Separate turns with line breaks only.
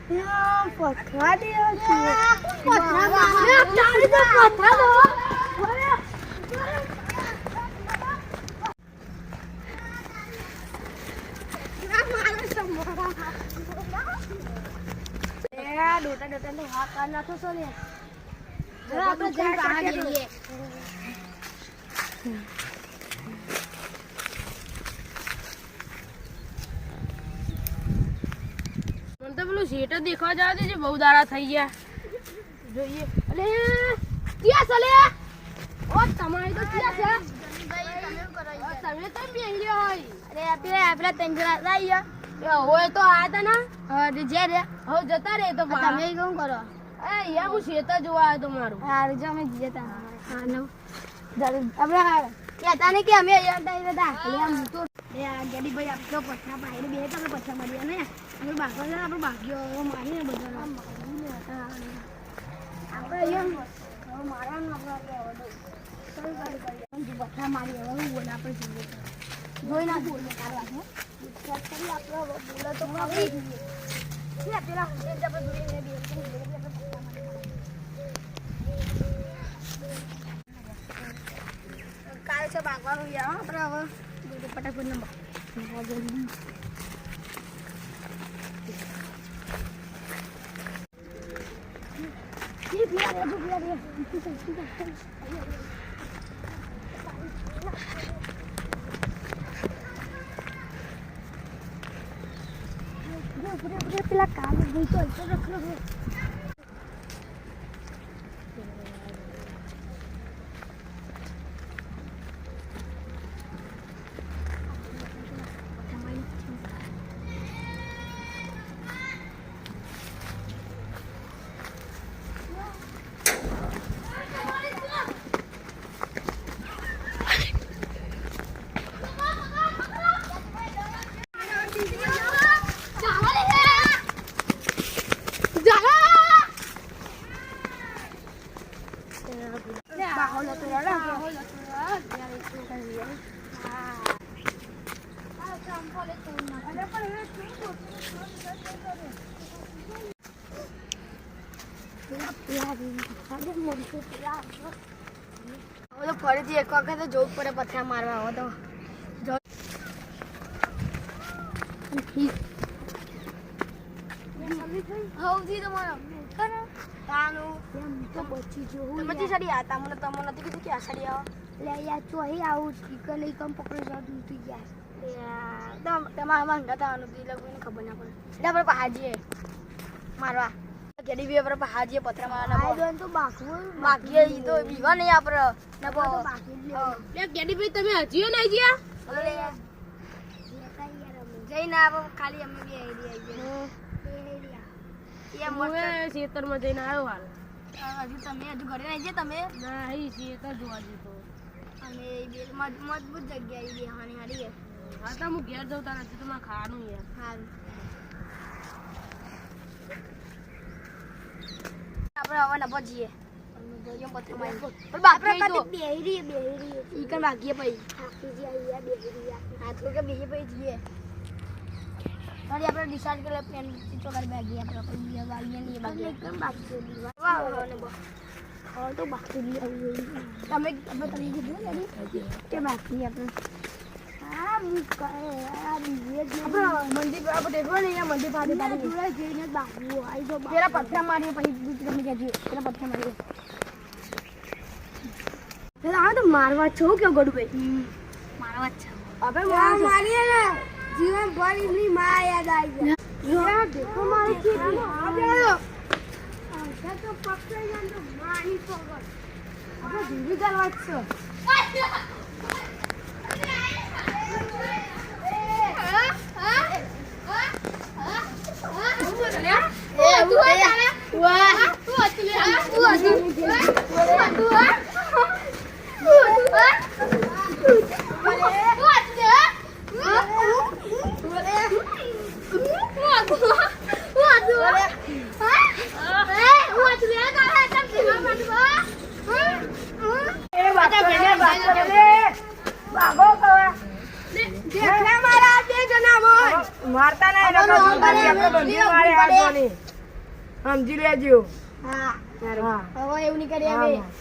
પથરા દે પથરા દો ડોટા ને હાથ કાઢ નાખો છો ને આપણે બહાર જઈએ મને તો પેલું શેટ દેખવા જાવ છે બહુ દાડા થઈ ગયા જોઈએ અલે ક્યાં ચાલે ઓ તમારી તો ક્યાં છે તમે તો બેહી હોય અરે પેલા તંજરા લાયા હોય તો આ હતા ના હા જે રે હો જતા રે તો તમે શું કરો એ યા હું શેત જોવા આવ્યો તો મારું હા જો અમે જતા હા નો આપણે કહેતા ને કે અમે અહીંયા ટાઈમ હતા એટલે આમ તો એ આ ગડી ભાઈ આપણો પઠા પાઈને બે તો આપણે પઠા મળ્યા ને આપણે બાગો છે આપણે ભાગ્યો મારીને બધા આપણે અહીંયા મારવાનું આપણે પઠા મારી હવે હું બોલ આપણે જોઈએ જોઈ ના બોલે કાઢવા કરી આપણો બોલે તો ખબર છે પેલા આપણે જોઈને બે કાલે છે ભાગવાનું યાર આપણે હવે ફટાફટ નંબર પેલા કામ ગઈ તો રખડો ફરીથી એક વખત જવું પડે પથરા મારવા આવો તો હવથી તમારો પછી જોવું પછી સાડી આતા મને તમને નથી કીધું કે આ સાડી આવો લે યાર તો અહીં આવું સ્પીકર લઈ કમ પકડો છો તૂટી ગયા તમારા માંગા થવાનું એ લોકોને ખબર ના પડે એટલે આપણે પહાડીએ મારવા કેડી બી આપણે પહાડીએ પથરા મારવાના તો બાકી ઈ તો બીવા નહીં આપણે ના લે કેડી ભાઈ તમે હજીઓ નહીં ગયા જઈને આવો ખાલી અમે બી આઈડિયા ખેતરમાં જઈને આવ્યો હાલ હજુ તમે ઘરે નહીં છે તમે ના અહીં ખેતર જોવા જતો અમે મજબૂત જગ્યાએ બેહાની હારી હા તો હું ઘેર જતા નથી તમારે ખાવાનું યાર સારું આપણે હવે નભો જઈએ આપણે ડિસાઈડ કરે પ્લાન ચોકર બેગી આપણે વાલીએ ની બાકી એકદમ બાકી વાહ વાહ તો બાકી લી આવી તમે તમે કીધું ને કે બાકી આપણે હા મુક આ બીજે મંદિર પર આપણે દેખો ને અહીંયા મંદિર પાસે પાસે જોડે જઈને બાબુ આઈ જો પેલા પથરા મારીએ પછી બીજું તમે કહેજો પેલા પથરા મારીએ પેલા આ તો મારવા છો કે ગડુભાઈ મારવા છો હવે મારીએ ને જીવન ભર ની માં યાદ આવી જાય દેખો મારી છે આ તો પકડાઈ જાય તો મારી પકડ આપણે ધીરે ચાલવા છે મારતા નહીં
સમજી લેજો
હા
હા
હવે એવું નહીં કરીએ
હા,
હવે
હા.